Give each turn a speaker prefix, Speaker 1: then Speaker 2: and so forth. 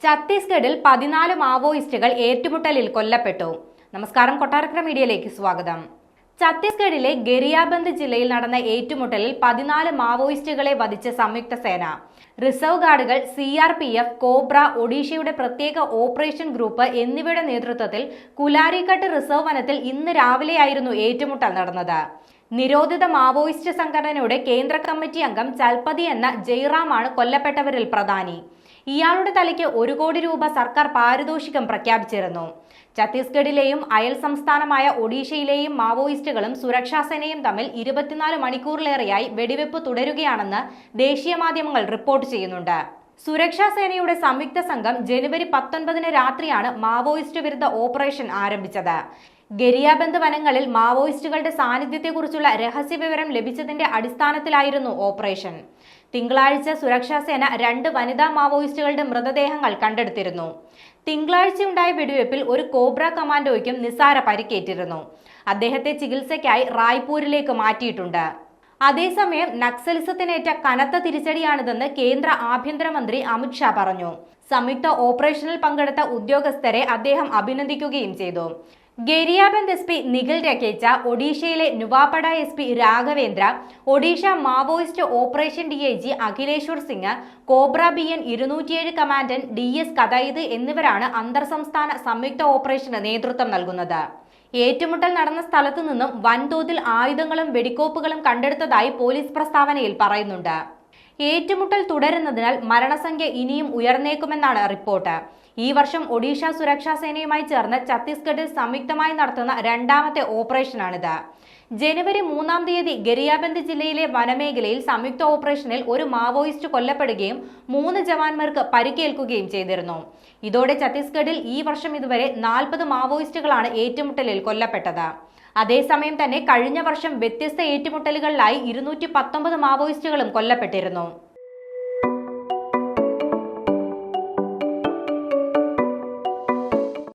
Speaker 1: ഛത്തീസ്ഗഡിൽ 14 മാവോയിസ്റ്റുകൾ ഏറ്റുമുട്ടലിൽ കൊല്ലപ്പെട്ടു. നമസ്കാരം, കൊട്ടാരക്കര മീഡിയയിലേക്ക് സ്വാഗതം. ഛത്തീസ്ഗഡിലെ ഗരിയാബന്ദ് ജില്ലയിൽ നടന്ന ഏറ്റുമുട്ടലിൽ 14 മാവോയിസ്റ്റുകളെ വധിച്ച സംയുക്ത സേന, റിസർവ് ഗാർഡുകൾ, CRPF, കോബ്ര, ഒഡീഷയുടെ പ്രത്യേക ഓപ്പറേഷൻ ഗ്രൂപ്പ് എന്നിവയുടെ നേതൃത്വത്തിൽ കുലാരിഘട്ട് റിസർവ് വനത്തിൽ ഇന്ന് രാവിലെയായിരുന്നു ഏറ്റുമുട്ടൽ നടന്നത്. നിരോധിത മാവോയിസ്റ്റ് സംഘടനയുടെ കേന്ദ്ര കമ്മിറ്റി അംഗം ചൽപതി എന്ന ജയ്റാമാണ് കൊല്ലപ്പെട്ടവരിൽ പ്രധാനി. ഇയാളുടെ തലയ്ക്ക് 1 കോടി രൂപ സർക്കാർ പാരിതോഷികം പ്രഖ്യാപിച്ചിരുന്നു. ഛത്തീസ്ഗഡിലെയും അയൽ സംസ്ഥാനമായ ഒഡീഷയിലെയും മാവോയിസ്റ്റുകളും സുരക്ഷാസേനയും തമ്മിൽ 24 മണിക്കൂറിലേറെയായി വെടിവെപ്പ് തുടരുകയാണെന്ന് ദേശീയ മാധ്യമങ്ങൾ റിപ്പോർട്ട് ചെയ്യുന്നുണ്ട്. സുരക്ഷാ സേനയുടെ സംയുക്ത സംഘം ജനുവരി 19 രാത്രിയാണ് മാവോയിസ്റ്റ് വിരുദ്ധ ഓപ്പറേഷൻ ആരംഭിച്ചത്. ഗരിയാബന്ദ് വനങ്ങളിൽ മാവോയിസ്റ്റുകളുടെ സാന്നിധ്യത്തെക്കുറിച്ചുള്ള രഹസ്യവിവരം ലഭിച്ചതിന്റെ അടിസ്ഥാനത്തിലായിരുന്നു ഓപ്പറേഷൻ. തിങ്കളാഴ്ച സുരക്ഷാ സേന 2 വനിതാ മാവോയിസ്റ്റുകളുടെ മൃതദേഹങ്ങൾ കണ്ടെടുത്തിരുന്നു. തിങ്കളാഴ്ചയുണ്ടായ വെടിവെപ്പിൽ ഒരു കോബ്ര കമാൻഡോയ്ക്കും നിസാര പരിക്കേറ്റിരുന്നു. അദ്ദേഹത്തെ ചികിത്സയ്ക്കായി റായ്പൂരിലേക്ക് മാറ്റിയിട്ടുണ്ട്. അതേസമയം നക്സലിസത്തിനേറ്റ കനത്ത തിരിച്ചടിയാണിതെന്ന് കേന്ദ്ര ആഭ്യന്തരമന്ത്രി അമിത് ഷാ പറഞ്ഞു. സംയുക്ത ഓപ്പറേഷനിൽ പങ്കെടുത്ത ഉദ്യോഗസ്ഥരെ അദ്ദേഹം അഭിനന്ദിക്കുകയും ചെയ്തു. ഗരിയാബന്ദ് SP നിഖിൽ രക്കേച്ച, ഒഡീഷയിലെ Nuapada SP Raghavendra, Odisha Maoist operation DIG Akhileshwar Singh, cobra BN 207 commandant DS Kathait എന്നിവരാണ് അന്തർ സംസ്ഥാന സംയുക്ത ഓപ്പറേഷന് നേതൃത്വം നൽകുന്നത്. ഏറ്റുമുട്ടൽ നടന്ന സ്ഥലത്തു നിന്നും വൻതോതിൽ ആയുധങ്ങളും വെടിക്കോപ്പുകളും കണ്ടെടുത്തതായി പോലീസ് പ്രസ്താവനയിൽ പറയുന്നുണ്ട്. ഏറ്റുമുട്ടൽ തുടരുന്നതിനാൽ മരണസംഖ്യ ഇനിയും ഉയർന്നേക്കുമെന്നാണ് റിപ്പോർട്ട്. ഈ വർഷം ഒഡീഷ സുരക്ഷാ സേനയുമായി ചേർന്ന് ഛത്തീസ്ഗഡിൽ സംയുക്തമായി നടത്തുന്ന 2ാമത്തെ ഓപ്പറേഷനാണിത്. ജനുവരി 3-ാം തീയതി ഗരിയാബന്ദ് ജില്ലയിലെ വനമേഖലയിൽ സംയുക്ത ഓപ്പറേഷനിൽ ഒരു മാവോയിസ്റ്റ് കൊല്ലപ്പെടുകയും 3 ജവാന്മാർക്ക് പരിക്കേൽക്കുകയും ചെയ്തിരുന്നു. ഇതോടെ ഛത്തീസ്ഗഡിൽ ഈ വർഷം ഇതുവരെ 40 മാവോയിസ്റ്റുകളാണ് ഏറ്റുമുട്ടലിൽ കൊല്ലപ്പെട്ടത്. അതേസമയം തന്നെ കഴിഞ്ഞ വർഷം വ്യത്യസ്ത ഏറ്റുമുട്ടലുകളിലായി 219 മാവോയിസ്റ്റുകളും കൊല്ലപ്പെട്ടിരുന്നു.